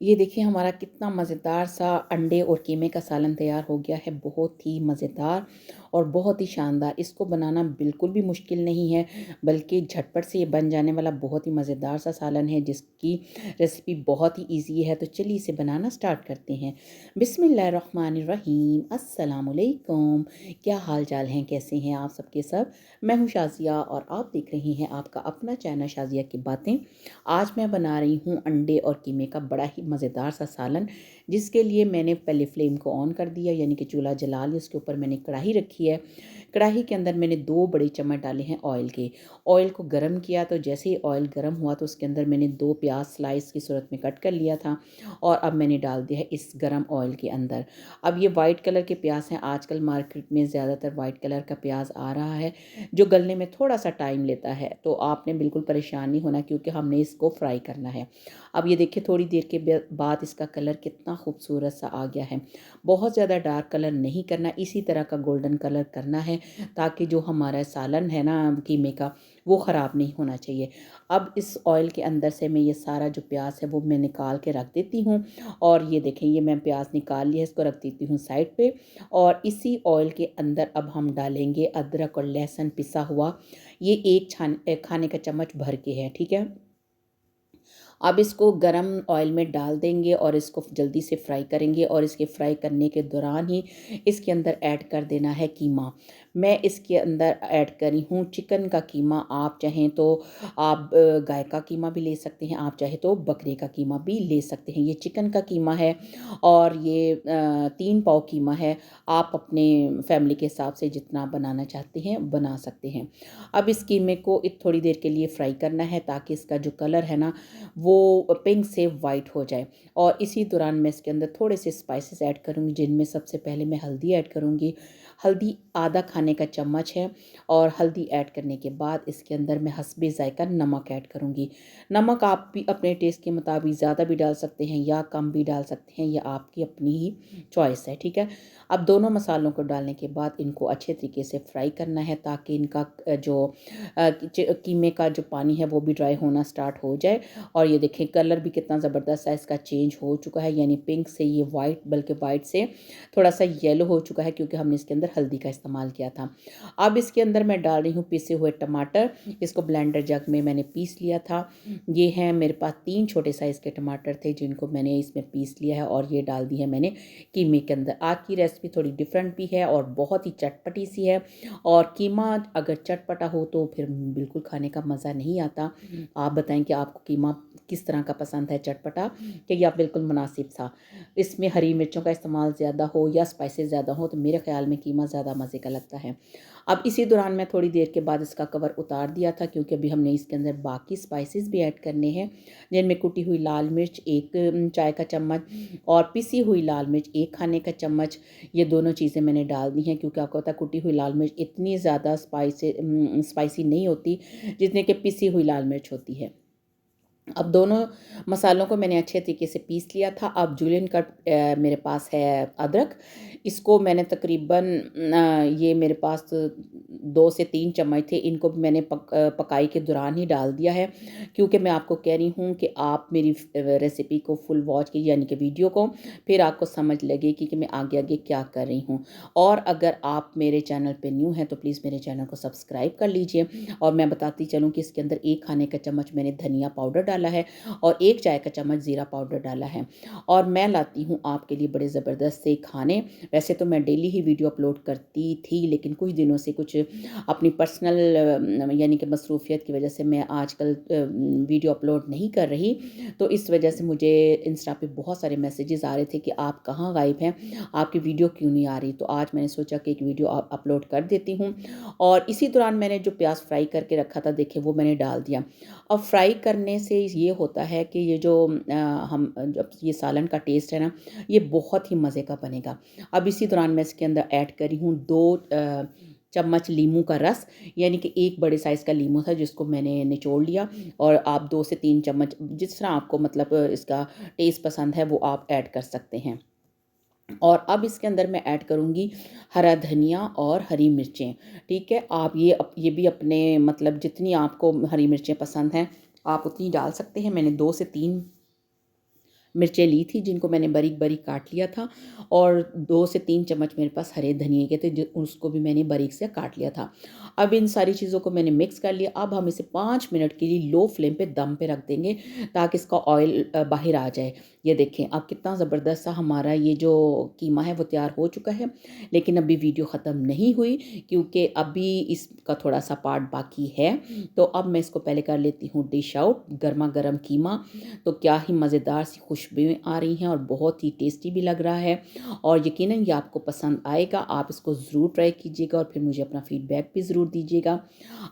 ये देखिए हमारा कितना मज़ेदार सा अंडे और कीमे का सालन तैयार हो गया है। बहुत ही मज़ेदार और बहुत ही शानदार। इसको बनाना बिल्कुल भी मुश्किल नहीं है, बल्कि झटपट से ये बन जाने वाला बहुत ही मज़ेदार सा सालन है, जिसकी रेसिपी बहुत ही ईज़ी है। तो चलिए इसे बनाना स्टार्ट करते हैं। बिस्मिल्लाहिर्रहमानिर्रहीम। अस्सलामुअलैकुम। क्या हाल चाल हैं, कैसे हैं आप सबके सब। मैं हूँ शाज़िया और आप देख रही हैं आपका अपना चैनल शाज़िया की बातें। आज मैं बना रही हूँ अंडे और कीमे का बड़ा ही मज़ेदार सा सालन, जिसके लिए मैंने पहले फ्लेम को ऑन कर दिया, यानी कि चूल्हा जला लिया। उसके ऊपर मैंने कढ़ाई रखी है। कढ़ाई के अंदर मैंने 2 बड़े चम्मच डाले हैं ऑयल के। ऑयल को गर्म किया, तो जैसे ही ऑयल गर्म हुआ तो उसके अंदर मैंने 2 प्याज स्लाइस की सूरत में कट कर लिया था और अब मैंने डाल दिया है इस गर्म ऑयल के अंदर। अब ये वाइट कलर के प्याज हैं। आजकल मार्केट में ज़्यादातर वाइट कलर का प्याज आ रहा है, जो गलने में थोड़ा सा टाइम लेता है। तो आपने बिल्कुल परेशान नहीं होना, क्योंकि हमने इसको फ्राई करना है। अब ये देखिए थोड़ी देर के बाद इसका कलर कितना खूबसूरत सा आ गया है। बहुत ज़्यादा डार्क कलर नहीं करना, इसी तरह का गोल्डन कलर करना है, ताकि जो हमारा सालन है ना कीमे का, वो ख़राब नहीं होना चाहिए। अब इस ऑयल के अंदर से मैं ये सारा जो प्याज है वो मैं निकाल के रख देती हूँ। और ये देखें, ये मैं प्याज निकाल लिया, इसको रख देती हूँ साइड पे। और इसी ऑयल के अंदर अब हम डालेंगे अदरक और लहसुन पिसा हुआ। ये एक खाने का चम्मच भर के है, ठीक है। अब इसको गरम ऑयल में डाल देंगे और इसको जल्दी से फ्राई करेंगे। और इसके फ्राई करने के दौरान ही इसके अंदर ऐड कर देना है कीमा। मैं इसके अंदर ऐड करी हूँ चिकन का कीमा। आप चाहें तो आप गाय का कीमा भी ले सकते हैं, आप चाहे तो बकरे का कीमा भी ले सकते हैं। ये चिकन का कीमा है और ये 3 पाव कीमा है। आप अपने फैमिली के हिसाब से जितना बनाना चाहते हैं बना सकते हैं। अब इस कीमे को थोड़ी देर के लिए फ्राई करना है, ताकि इसका जो कलर है ना वो पिंक से वाइट हो जाए। और इसी दौरान मैं इसके अंदर थोड़े से स्पाइसेस ऐड करूँगी, जिनमें सबसे पहले मैं हल्दी ऐड करूँगी। हल्दी आधा खाने का चम्मच है। और हल्दी ऐड करने के बाद इसके अंदर मैं हस्बे ज़ायका नमक ऐड करूँगी। नमक आप भी अपने टेस्ट के मुताबिक ज़्यादा भी डाल सकते हैं या कम भी डाल सकते हैं, यह आपकी अपनी ही चॉइस है, ठीक है। अब दोनों मसालों को डालने के बाद इनको अच्छे तरीके से फ्राई करना है, ताकि इनका जो कीमे का जो पानी है वो भी ड्राई होना स्टार्ट हो जाए। और ये देखें कलर भी कितना ज़बरदस्त है, इसका चेंज हो चुका है, यानी पिंक से ये वाइट, बल्कि वाइट से थोड़ा सा येलो हो चुका है, क्योंकि हमने इसके अंदर हल्दी का इस्तेमाल किया था। अब इसके अंदर मैं डाल रही हूँ पिसे हुए टमाटर। इसको ब्लेंडर जग में मैंने पीस लिया था। ये हैं मेरे पास 3 छोटे साइज़ के टमाटर थे, जिनको मैंने इसमें पीस लिया है और ये डाल दी है मैंने कीमे के अंदर। आज की रेसिपी थोड़ी डिफरेंट भी है और बहुत ही चटपटी सी है। और कीमा अगर चटपटा हो तो फिर बिल्कुल खाने का मज़ा नहीं आता। आप बताएं कि आपको कीमा किस तरह का पसंद है, चटपटा कि या बिल्कुल मुनासिब सा। इसमें हरी मिर्चों का इस्तेमाल ज़्यादा हो या स्पाइसेस ज़्यादा हो, तो मेरे ख़्याल में कीमा ज़्यादा मज़े का लगता है। अब इसी दौरान मैं थोड़ी देर के बाद इसका कवर उतार दिया था, क्योंकि अभी हमने इसके अंदर बाकी स्पाइसेस भी ऐड करने हैं, जिनमें कुटी हुई लाल मिर्च 1 चाय का चम्मच और पिसी हुई लाल मिर्च 1 खाने का चम्मच। ये दोनों चीज़ें मैंने डाल दी हैं, क्योंकि आपको पता है कुटी हुई लाल मिर्च इतनी ज़्यादा स्पाइसी नहीं होती जितने कि पिसी हुई लाल मिर्च होती है। अब दोनों मसालों को मैंने अच्छे तरीके से पीस लिया था। अब जूलियन कट मेरे पास है अदरक। इसको मैंने तकरीबन ये मेरे पास 2 से 3 चम्मच थे। इनको भी मैंने पकाई के दौरान ही डाल दिया है, क्योंकि मैं आपको कह रही हूँ कि आप मेरी रेसिपी को फुल वॉच कीजिए, यानी कि वीडियो को, फिर आपको समझ लगेगी कि मैं आगे आगे क्या कर रही हूँ। और अगर आप मेरे चैनल पे न्यू हैं तो प्लीज़ मेरे चैनल को सब्सक्राइब कर लीजिए। और मैं बताती चलूँ कि इसके अंदर 1 खाने का चम्मच मैंने धनिया पाउडर डाला है और 1 चाय का चम्मच ज़ीरा पाउडर डाला है। और मैं लाती हूँ आपके लिए बड़े ज़बरदस्त से खाने। वैसे तो मैं डेली ही वीडियो अपलोड करती थी, लेकिन कुछ दिनों से कुछ अपनी पर्सनल यानी कि मसरूफ़ियत की वजह से मैं आजकल वीडियो अपलोड नहीं कर रही। तो इस वजह से मुझे इंस्टा पे बहुत सारे मैसेजेस आ रहे थे कि आप कहाँ गायब हैं, आपकी वीडियो क्यों नहीं आ रही। तो आज मैंने सोचा कि एक वीडियो अपलोड कर देती हूँ। और इसी दौरान मैंने जो प्याज फ्राई करके रखा था, देखिए वो मैंने डाल दिया। अब फ्राई करने से ये होता है कि ये जो हम जब ये सालन का टेस्ट है ना, ये बहुत ही मज़े का बनेगा। अब इसी दौरान मैं इसके अंदर ऐड करी हूँ 2 चम्मच लीमू का रस, यानी कि 1 बड़े साइज़ का लीमू था, जिसको मैंने निचोड़ लिया। और आप 2 से 3 चम्मच, जिस तरह आपको मतलब इसका टेस्ट पसंद है वो आप ऐड कर सकते हैं। और अब इसके अंदर मैं ऐड करूँगी हरा धनिया और हरी मिर्चें, ठीक है। आप ये भी अपने मतलब जितनी आपको हरी मिर्चें पसंद हैं, आप उतनी डाल सकते हैं। मैंने 2 से 3 मिर्चें ली थी जिनको मैंने बारीक-बारीक काट लिया था और 2 से 3 चम्मच मेरे पास हरे धनिये के थे उसको भी मैंने बारीक से काट लिया था। अब इन सारी चीज़ों को मैंने मिक्स कर लिया। अब हम इसे 5 मिनट के लिए लो फ्लेम पे दम पे रख देंगे ताकि इसका ऑयल बाहर आ जाए। ये देखें अब कितना ज़बरदस्त सा हमारा ये जो कीमा है वो तैयार हो चुका है। लेकिन अभी वीडियो ख़त्म नहीं हुई क्योंकि अभी इसका थोड़ा-सा पार्ट बाकी है। तो अब मैं इसको पहले कर लेती हूँ डिश आउट। गरमा-गरम कीमा तो क्या ही मज़ेदार सी खुशबुएँ आ रही हैं और बहुत ही टेस्टी भी लग रहा है और यकीनन ये आपको पसंद आएगा। आप इसको ज़रूर ट्राई कीजिएगा और फिर मुझे अपना फ़ीडबैक भी ज़रूर दीजिएगा।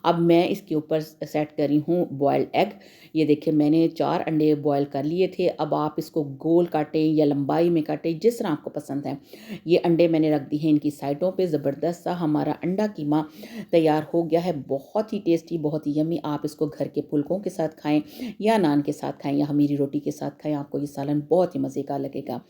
अब मैं इसके ऊपर सेट कर रही हूँ बॉइल्ड एग। ये देखिए मैंने 4 अंडे बॉयल कर लिए थे। अब आप इसको गोल काटें या लंबाई में काटें जिस तरह आपको पसंद है। ये अंडे मैंने रख दिए हैं इनकी साइडों पे। ज़बरदस्त सा हमारा अंडा कीमा तैयार हो गया है। बहुत ही टेस्टी, बहुत ही यम्मी। आप इसको घर के फुल्कों के साथ खाएँ या नान के साथ खाएँ या खमीरी रोटी के साथ खाएँ। आपको ये सालन बहुत ही मज़े का लगेगा।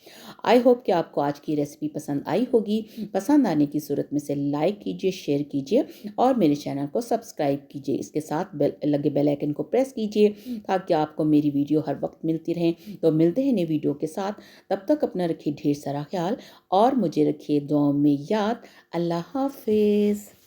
आई होप कि आपको आज की रेसिपी पसंद आई होगी। पसंद आने की सूरत में से लाइक कीजिए, शेयर कीजिए और मेरे चैनल को सब्सक्राइब कीजिए। इसके साथ लगे बेल आइकन को प्रेस कीजिए ताकि आपको मेरी वीडियो हर वक्त मिलती रहें। तो मिलते हैं नई वीडियो के साथ। तब तक अपना रखिए ढेर सारा ख्याल और मुझे रखिए दुआओं में याद। अल्लाह हाफ़िज़।